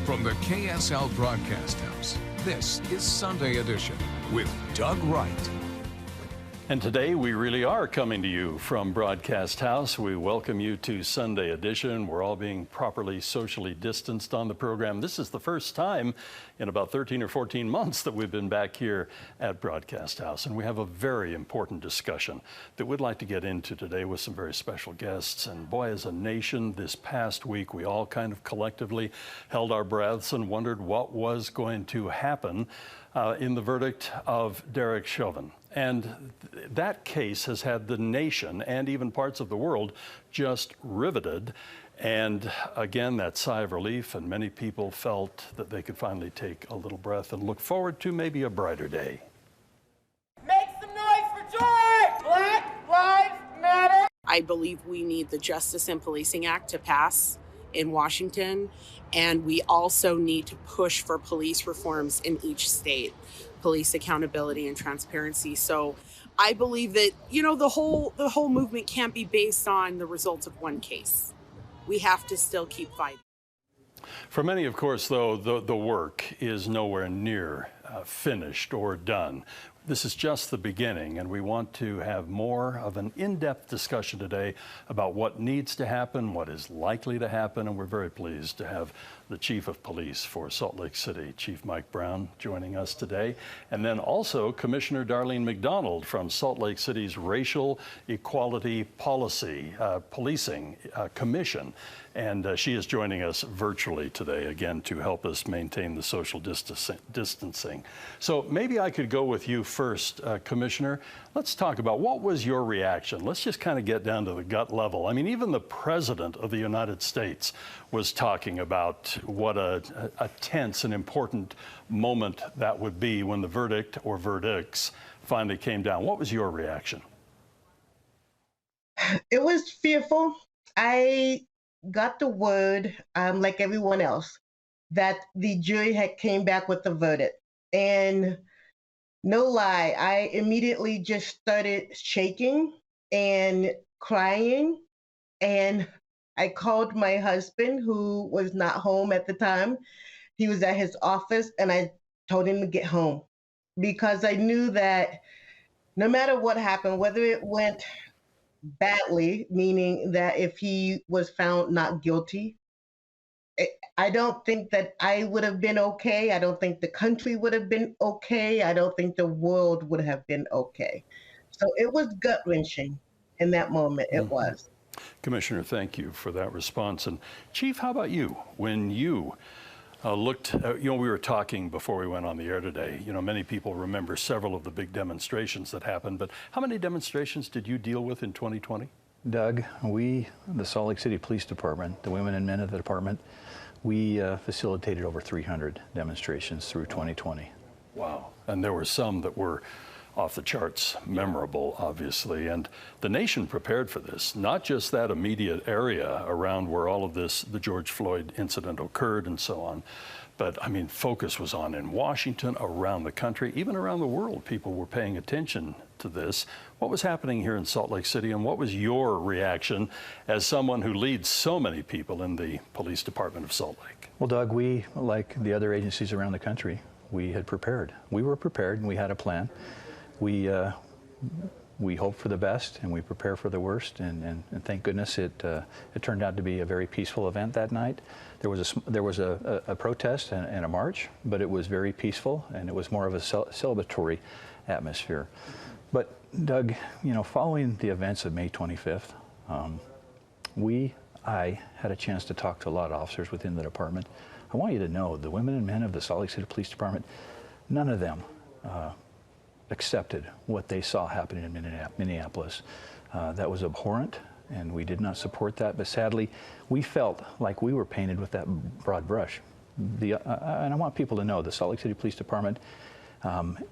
From the KSL Broadcast House, this is Sunday Edition with Doug Wright. And today we really are coming to you from Broadcast House. We welcome you to Sunday Edition. We're all being properly socially distanced on the program. This is the first time in about 13 or 14 months that we've been back here at Broadcast House. And we have a very important discussion that we'd like to get into today with some very special guests. And boy, as a nation, this past week, we all kind of collectively held our breaths and wondered what was going to happen in the verdict of Derek Chauvin. And that case has had the nation and even parts of the world just riveted. And again, that sigh of relief, and many people felt that they could finally take a little breath and look forward to maybe a brighter day. Make some noise for George! Black Lives Matter! I believe we need the Justice and Policing Act to pass in Washington, and we also need to push for police reforms in each state, police accountability and transparency. So I believe that, you know, the whole movement can't be based on the results of one case. We have to still keep fighting. For many, of course, though, the work is nowhere near finished or done. This is just the beginning, and we want to have more of an in-depth discussion today about what needs to happen, what is likely to happen, and we're very pleased to have the Chief of Police for Salt Lake City, Chief Mike Brown, joining us today, and then also Commissioner Darlene McDonald from Salt Lake City's Racial Equality Policy Policing Commission. And she is joining us virtually today, again, to help us maintain the social distancing. So maybe I could go with you first, Commissioner. Let's talk about what was your reaction. Let's just kind of get down to the gut level. I mean, even the President of the United States was talking about what a tense and important moment that would be when the verdict or verdicts finally came down. What was your reaction? It was fearful. I got the word, like everyone else, that the jury had came back with the verdict. And no lie, I immediately just started shaking and crying. And I called my husband, who was not home at the time. He was at his office, and I told him to get home because I knew that no matter what happened, whether it went badly, meaning that if he was found not guilty, I don't think that I would have been okay. I don't think the country would have been okay. I don't think the world would have been okay. So it was gut-wrenching in that moment. It was. Commissioner, thank you for that response. And Chief, how about you? When you looked, we were talking before we went on the air today, many people remember several of the big demonstrations that happened, but how many demonstrations did you deal with in 2020? Doug, we, the Salt Lake City Police Department, the women and men of the department, we facilitated over 300 demonstrations through 2020. Wow. And there were some that were off the charts memorable, obviously, and the nation prepared for this, not just that immediate area around where all of this, the George Floyd incident occurred and so on, but I mean, focus was on in Washington, around the country, even around the world. People were paying attention to this. What was happening here in Salt Lake City, and what was your reaction as someone who leads so many people in the police department of Salt Lake? Well, Doug, we, like the other agencies around the country, we had prepared. We were prepared, and we had a plan. We hope for the best, and we prepare for the worst, and thank goodness it turned out to be a very peaceful event that night. There was a protest and a march, but it was very peaceful, and it was more of a celebratory atmosphere. But Doug, following the events of May 25th, I had a chance to talk to a lot of officers within the department. I want you to know the women and men of the Salt Lake City Police Department, none of them accepted what they saw happening in Minneapolis. That was abhorrent, and we did not support that. But sadly, we felt like we were painted with that broad brush. And I want people to know the Salt Lake City Police Department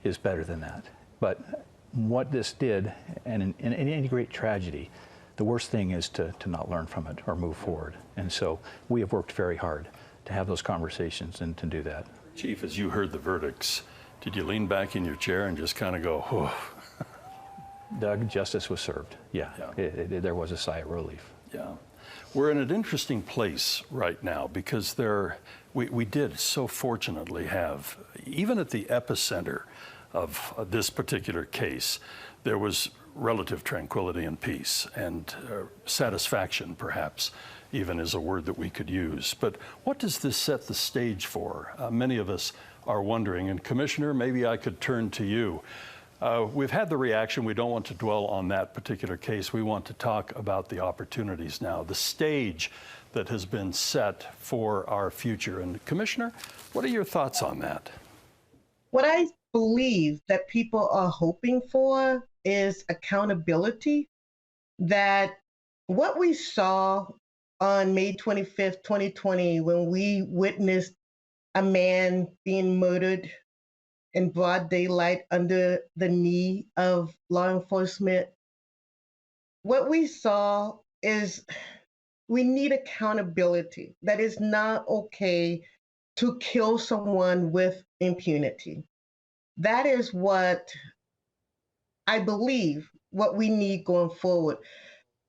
is better than that. But what this did, and in any great tragedy, the worst thing is to not learn from it or move forward. And so we have worked very hard to have those conversations and to do that. Chief, as you heard the verdicts, did you lean back in your chair and just kind of go, oh? Doug, justice was served. Yeah. There was a sigh of relief. Yeah. We're in an interesting place right now because we did so fortunately have, even at the epicenter of this particular case, there was relative tranquility and peace and satisfaction, perhaps, even is a word that we could use. But what does this set the stage for? Many of us are wondering, and Commissioner, maybe I could turn to you. We've had the reaction. We don't want to dwell on that particular case. We want to talk about the opportunities now, the stage that has been set for our future. And Commissioner, what are your thoughts on that? What I believe that people are hoping for is accountability, that what we saw on May 25th, 2020, when we witnessed a man being murdered in broad daylight under the knee of law enforcement, what we saw is we need accountability. That is not okay to kill someone with impunity. That is what I believe what we need going forward.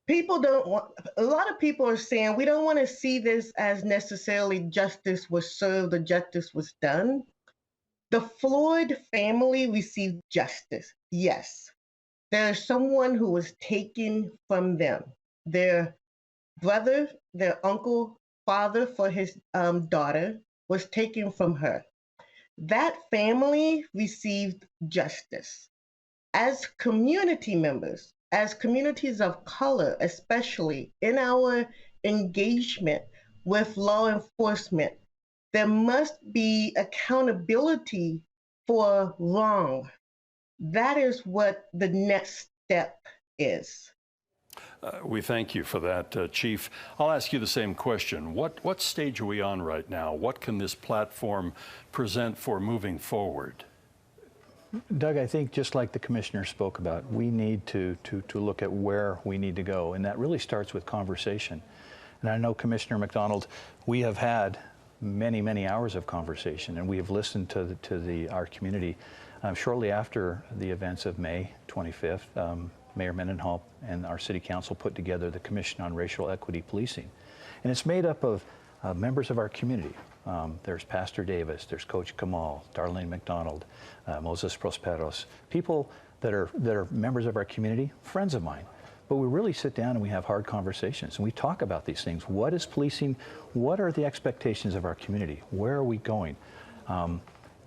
People don't want, a lot of people are saying we don't want to see this as necessarily justice was served or justice was done. The Floyd family received justice, yes. There's someone who was taken from them. Their brother, their uncle, father for his daughter was taken from her. That family received justice. As community members, as communities of color, especially in our engagement with law enforcement, there must be accountability for wrong. That is what the next step is. We thank you for that, Chief. I'll ask you the same question. What stage are we on right now? What can this platform present for moving forward? Doug, I think just like the Commissioner spoke about, we need to look at where we need to go, and that really starts with conversation. And I know, Commissioner McDonald, we have had many hours of conversation, and we have listened to our community. Shortly after the events of May 25th, Mayor Mendenhall and our City Council put together the Commission on Racial Equity Policing. And it's made up of members of our community. There's Pastor Davis, there's Coach Kamal, Darlene McDonald, Moses Prosperos, people that are members of our community, friends of mine. But we really sit down and we have hard conversations and we talk about these things. What is policing? What are the expectations of our community? Where are we going?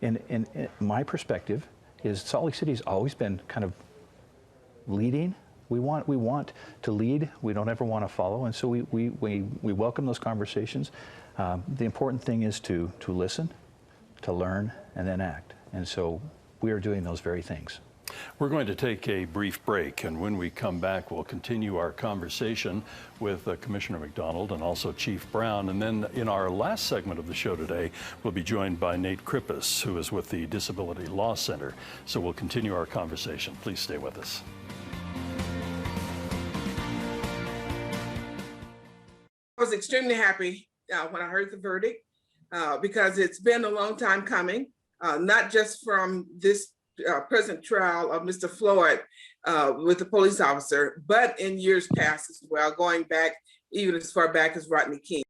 In my perspective is Salt Lake City has always been kind of leading. We want to lead. We don't ever want to follow, and so we welcome those conversations. The important thing is to listen, to learn, and then act. And so we are doing those very things. We're going to take a brief break, and when we come back, we'll continue our conversation with Commissioner McDonald and also Chief Brown. And then in our last segment of the show today, we'll be joined by Nate Krippus, who is with the Disability Law Center. So we'll continue our conversation. Please stay with us. I was extremely happy when I heard the verdict because it's been a long time coming, not just from this present trial of Mr. Floyd with the police officer, but in years past as well, going back even as far back as Rodney King.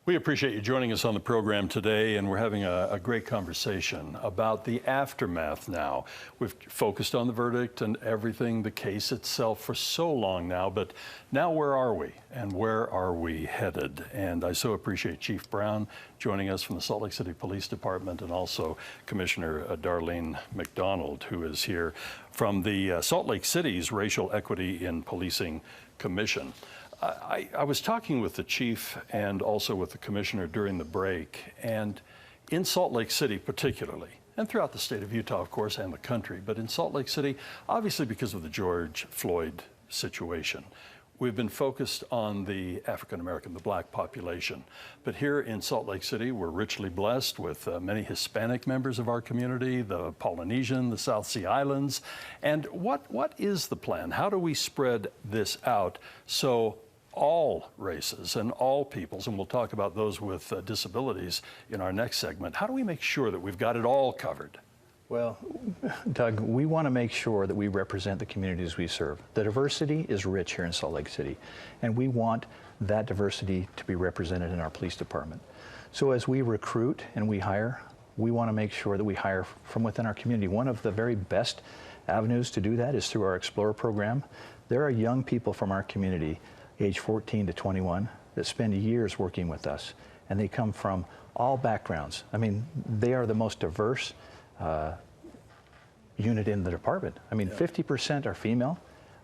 We appreciate you joining us on the program today, and we're having a great conversation about the aftermath now. We've focused on the verdict and everything, the case itself for so long now, but now where are we and where are we headed? And I so appreciate Chief Brown joining us from the Salt Lake City Police Department, and also Commissioner Darlene McDonald, who is here from the Salt Lake City's Racial Equity in Policing Commission. I was talking with the chief and also with the commissioner during the break, and in Salt Lake City particularly, and throughout the state of Utah, of course, and the country, but in Salt Lake City, obviously because of the George Floyd situation, we've been focused on the African American, the black population. But here in Salt Lake City, we're richly blessed with many Hispanic members of our community, the Polynesian, the South Sea Islands. And what is the plan? How do we spread this out so all races and all peoples, and we'll talk about those with disabilities in our next segment, how do we make sure that we've got it all covered? Well, Doug, we want to make sure that we represent the communities we serve. The diversity is rich here in Salt Lake City, and we want that diversity to be represented in our police department. So as we recruit and we hire, we want to make sure that we hire from within our community. One of the very best avenues to do that is through our Explorer program. There are young people from our community, age 14 to 21, that spend years working with us, and they come from all backgrounds. I mean, they are the most diverse unit in the department. I mean, 50% are female,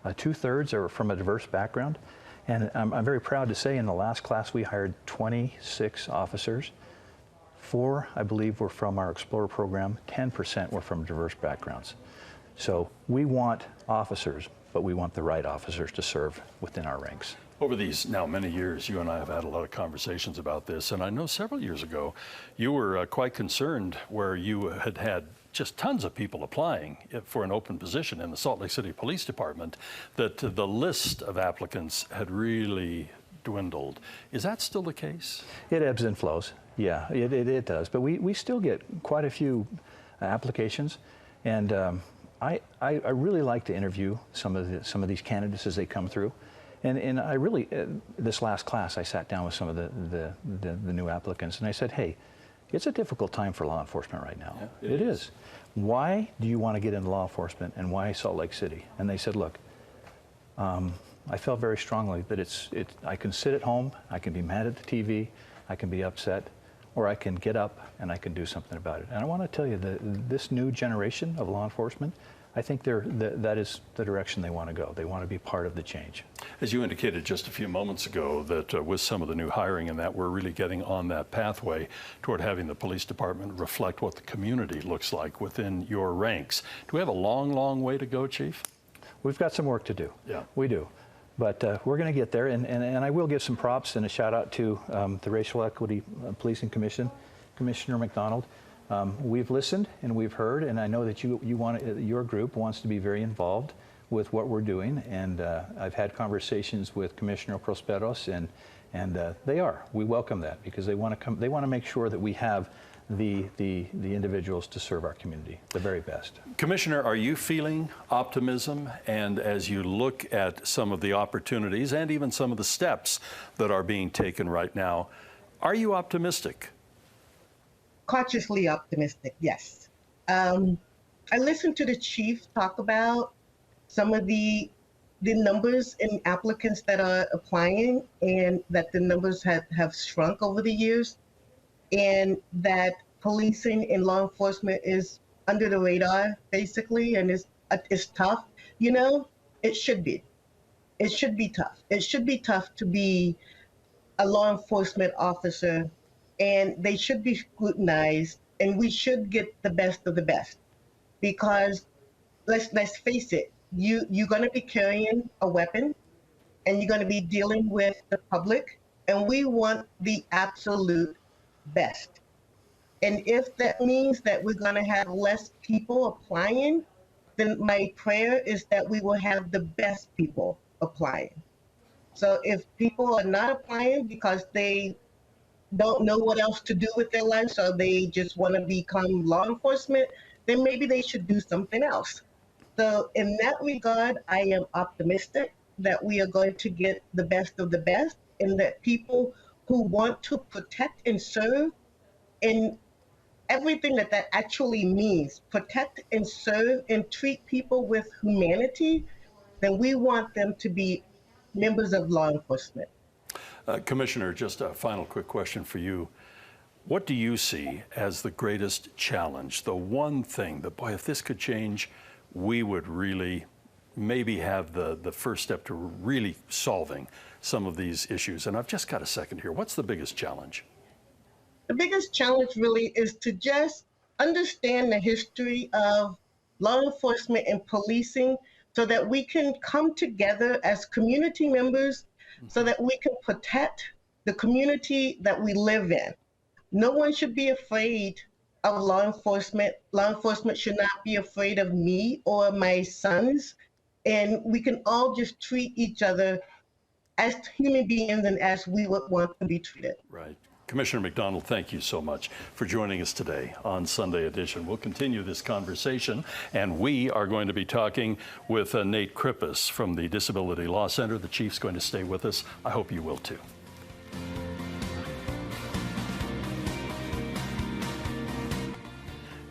2/3 are from a diverse background, and I'm very proud to say in the last class we hired 26 officers. 4, I believe, were from our Explorer program, 10% were from diverse backgrounds. So we want officers, but we want the right officers to serve within our ranks. Over these now many years, you and I have had a lot of conversations about this, and I know several years ago you were quite concerned where you had just tons of people applying for an open position in the Salt Lake City Police Department, that the list of applicants had really dwindled. Is that still the case? It ebbs and flows. Yeah, it does. But we still get quite a few applications, and I really like to interview some of these candidates as they come through. And I really, this last class, I sat down with some of the new applicants, and I said, hey, it's a difficult time for law enforcement right now. Yeah, it is. Why do you want to get into law enforcement, and why Salt Lake City? And they said, look, I felt very strongly that I can sit at home, I can be mad at the TV, I can be upset, or I can get up and I can do something about it. And I want to tell you that this new generation of law enforcement, I think that is the direction they want to go. They want to be part of the change. As you indicated just a few moments ago, that with some of the new hiring and that, we're really getting on that pathway toward having the police department reflect what the community looks like within your ranks. Do we have a long, long way to go, Chief? We've got some work to do. Yeah. We do. But we're going to get there, and I will give some props and a shout out to the Racial Equity Policing Commission, Commissioner McDonald. We've listened and we've heard, and I know that your group wants to be very involved with what we're doing, and I've had conversations with Commissioner Prosperos, and they are. We welcome that because they want to come. They want to make sure that we have the individuals to serve our community the very best. Commissioner, are you feeling optimism? And as you look at some of the opportunities and even some of the steps that are being taken right now, are you optimistic? Cautiously optimistic, yes. I listened to the chief talk about some of the numbers in applicants that are applying, and that the numbers have shrunk over the years, and that policing and law enforcement is under the radar, basically, and it's tough. You know, it should be. It should be tough. It should be tough to be a law enforcement officer, and they should be scrutinized, and we should get the best of the best. Because let's face it, you're going to be carrying a weapon, and you're going to be dealing with the public, and we want the absolute best. And if that means that we're going to have less people applying, then my prayer is that we will have the best people applying. So if people are not applying because they don't know what else to do with their lives, or they just want to become law enforcement, then maybe they should do something else. So in that regard, I am optimistic that we are going to get the best of the best, and that people who want to protect and serve, and everything that actually means, protect and serve and treat people with humanity, then we want them to be members of law enforcement. Commissioner, just a final quick question for you. What do you see as the greatest challenge? The one thing that, boy, if this could change, we would really maybe have the first step to really solving some of these issues. And I've just got a second here. What's the biggest challenge? The biggest challenge really is to just understand the history of law enforcement and policing, so that we can come together as community members, so that we can protect the community that we live in. No one should be afraid of law enforcement. Law enforcement should not be afraid of me or my sons. And we can all just treat each other as human beings and as we would want to be treated. Right. Commissioner McDonald, thank you so much for joining us today on Sunday Edition. We'll continue this conversation, and we are going to be talking with Nate Krippis from the Disability Law Center. The Chief's going to stay with us. I hope you will too.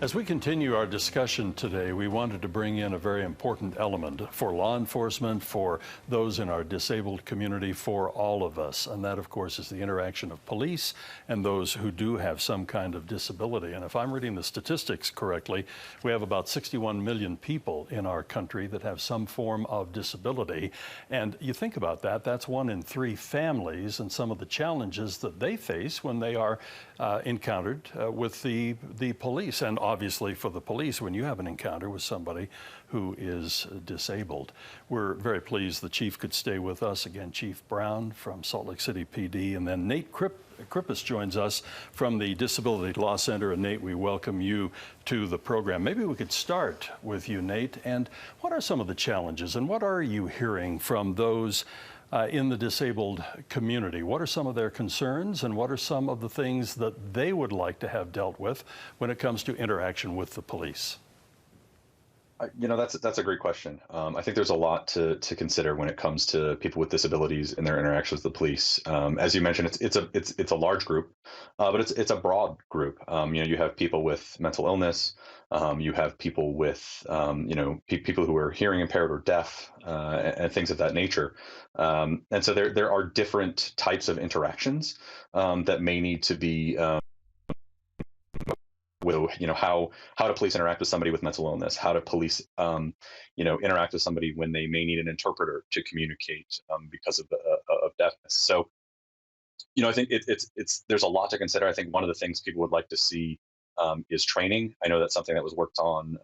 As we continue our discussion today, we wanted to bring in a very important element for law enforcement, for those in our disabled community, for all of us. And that, of course, is the interaction of police and those who do have some kind of disability. And if I'm reading the statistics correctly, we have about 61 million people in our country that have some form of disability. And you think about that, that's 1 in 3 families, and some of the challenges that they face when they are encountered with the police. And obviously for the police, when you have an encounter with somebody who is disabled. We're very pleased the Chief could stay with us. Again, Chief Brown from Salt Lake City PD, and then Nate Krippis joins us from the Disability Law Center. And Nate, we welcome you to the program. Maybe we could start with you, Nate. And what are some of the challenges, and what are you hearing from those in the disabled community? What are some of their concerns, and what are some of the things that they would like to have dealt with when it comes to interaction with the police? You know, that's a great question. I think there's a lot to consider when it comes to people with disabilities and their interactions with the police. As you mentioned, it's a large group, but it's a broad group. You know, you have people with mental illness, you have people with people who are hearing impaired or deaf, and things of that nature. And so there are different types of interactions that may need to be with, how do police interact with somebody with mental illness? How do police, interact with somebody when they may need an interpreter to communicate because of deafness? So, I think there's a lot to consider. I think one of the things people would like to see is training. I know that's something that was worked on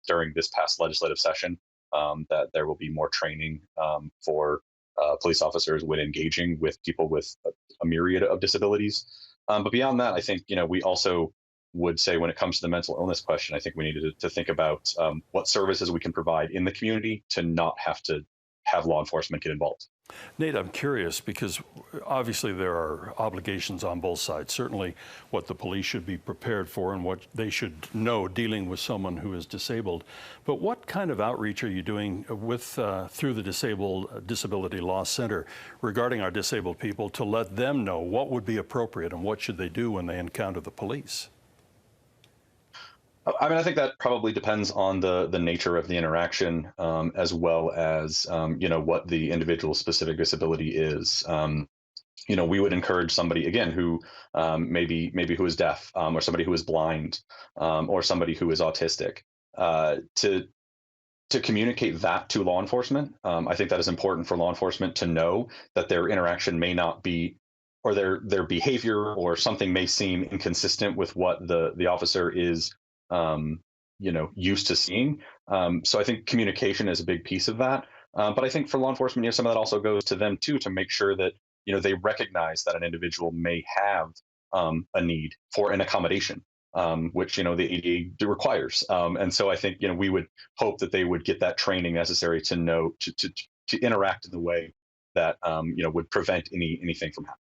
during this past legislative session, that there will be more training for police officers when engaging with people with a myriad of disabilities. But beyond that, I think, we also would say when it comes to the mental illness question, I think we need to think about what services we can provide in the community to not have to have law enforcement get involved. Nate, I'm curious because obviously there are obligations on both sides. Certainly what the police should be prepared for and what they should know dealing with someone who is disabled. But what kind of outreach are you doing with through the Disability Law Center regarding our disabled people to let them know what would be appropriate and what should they do when they encounter the police? I mean, I think that probably depends on the nature of the interaction, as well as, what the individual specific disability is. We would encourage somebody, again, who maybe who is deaf, or somebody who is blind, or somebody who is autistic, to communicate that to law enforcement. I think that is important for law enforcement to know that their interaction may not be, or their behavior or something may seem inconsistent with what the officer is used to seeing. So I think communication is a big piece of that. But I think for law enforcement, some of that also goes to them too, to make sure that, they recognize that an individual may have a need for an accommodation, which, the ADA requires. And so I think, we would hope that they would get that training necessary to know, to interact in the way that, would prevent anything from happening.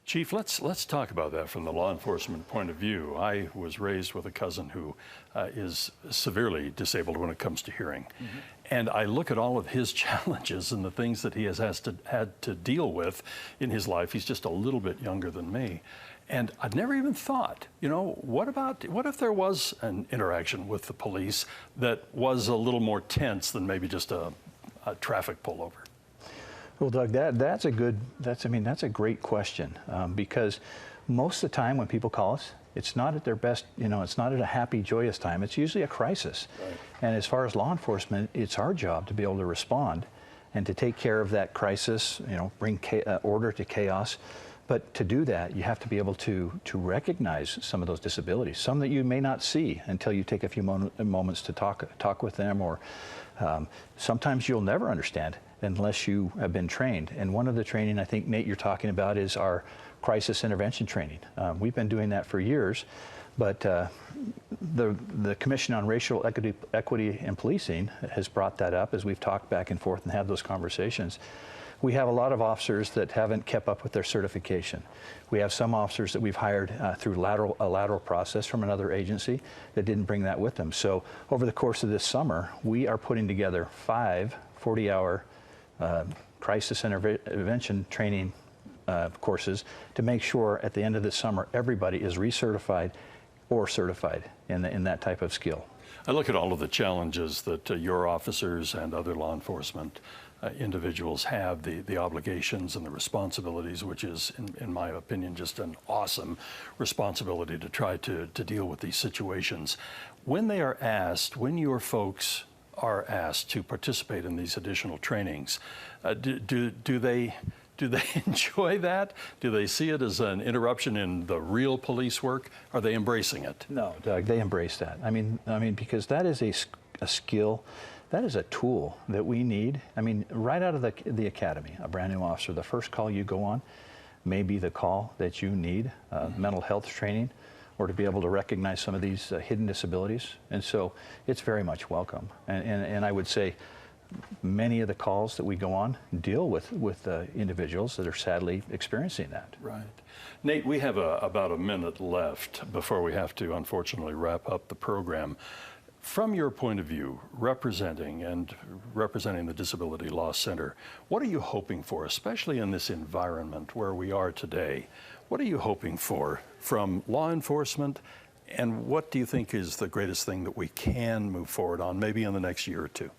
Chief, let's talk about that from the law enforcement point of view. I was raised with a cousin who is severely disabled when it comes to hearing. Mm-hmm. And I look at all of his challenges and the things that he has had to deal with in his life. He's just a little bit younger than me. And I'd never even thought, what if there was an interaction with the police that was a little more tense than maybe just a traffic pullover? Well, Doug, that's a great question, because most of the time when people call us, it's not at their best, it's not at a happy, joyous time. It's usually a crisis. Right. And as far as law enforcement, it's our job to be able to respond and to take care of that crisis, bring order to chaos. But to do that, you have to be able to recognize some of those disabilities, some that you may not see until you take a few moments to talk with them, or sometimes you'll never understand unless you have been trained. And one of the training I think, Nate, you're talking about is our crisis intervention training. We've been doing that for years, but the Commission on Racial Equity and Policing has brought that up as we've talked back and forth and had those conversations. We have a lot of officers that haven't kept up with their certification. We have some officers that we've hired through a lateral process from another agency that didn't bring that with them. So over the course of this summer, we are putting together 5 40-hour crisis intervention training courses to make sure at the end of this summer everybody is recertified or certified in that type of skill. I look at all of the challenges that your officers and other law enforcement individuals have, the obligations and the responsibilities, which is, in my opinion, just an awesome responsibility to try to deal with these situations. When they are asked, when your folks are asked to participate in these additional trainings, do they enjoy that? Do they see it as an interruption in the real police work? Are they embracing it? No, Doug, they embrace that. I mean, because that is a skill, that is a tool that we need. I mean, right out of the academy, a brand new officer, the first call you go on may be the call that you need, mental health training, or to be able to recognize some of these hidden disabilities. And so it's very much welcome. And I would say many of the calls that we go on deal with individuals that are sadly experiencing that. Right. Nate, we have about a minute left before we have to unfortunately wrap up the program. From your point of view, representing the Disability Law Center, what are you hoping for, especially in this environment where we are today? What are you hoping for from law enforcement, and what do you think is the greatest thing that we can move forward on, maybe in the next year or two?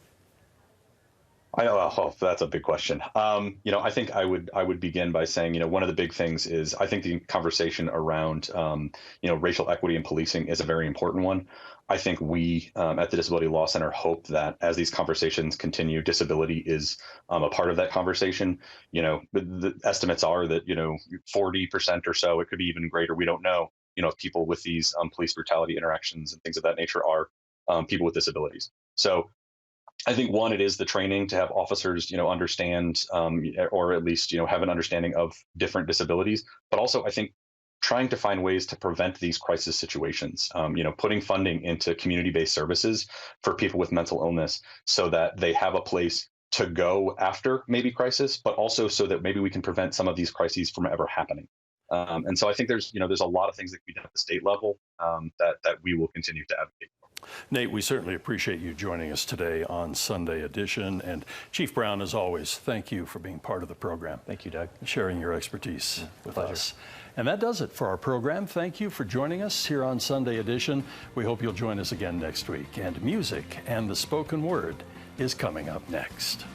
That's a big question. I think I would begin by saying, one of the big things is I think the conversation around, racial equity in policing is a very important one. I think we at the Disability Law Center hope that as these conversations continue, disability is a part of that conversation. The estimates are that, 40% or so, it could be even greater, we don't know, people with these police brutality interactions and things of that nature are people with disabilities. So I think one, it is the training to have officers, understand or at least, have an understanding of different disabilities. But also, I think trying to find ways to prevent these crisis situations, putting funding into community-based services for people with mental illness so that they have a place to go after maybe crisis, but also so that maybe we can prevent some of these crises from ever happening. And so I think there's a lot of things that can be done at the state level that we will continue to advocate for. Nate, we certainly appreciate you joining us today on Sunday Edition. And Chief Brown, as always, thank you for being part of the program. Thank you, Doug. Sharing your expertise with pleasure. us. And that does it for our program. Thank you for joining us here on Sunday Edition. We hope you'll join us again next week. And music and the spoken word is coming up next.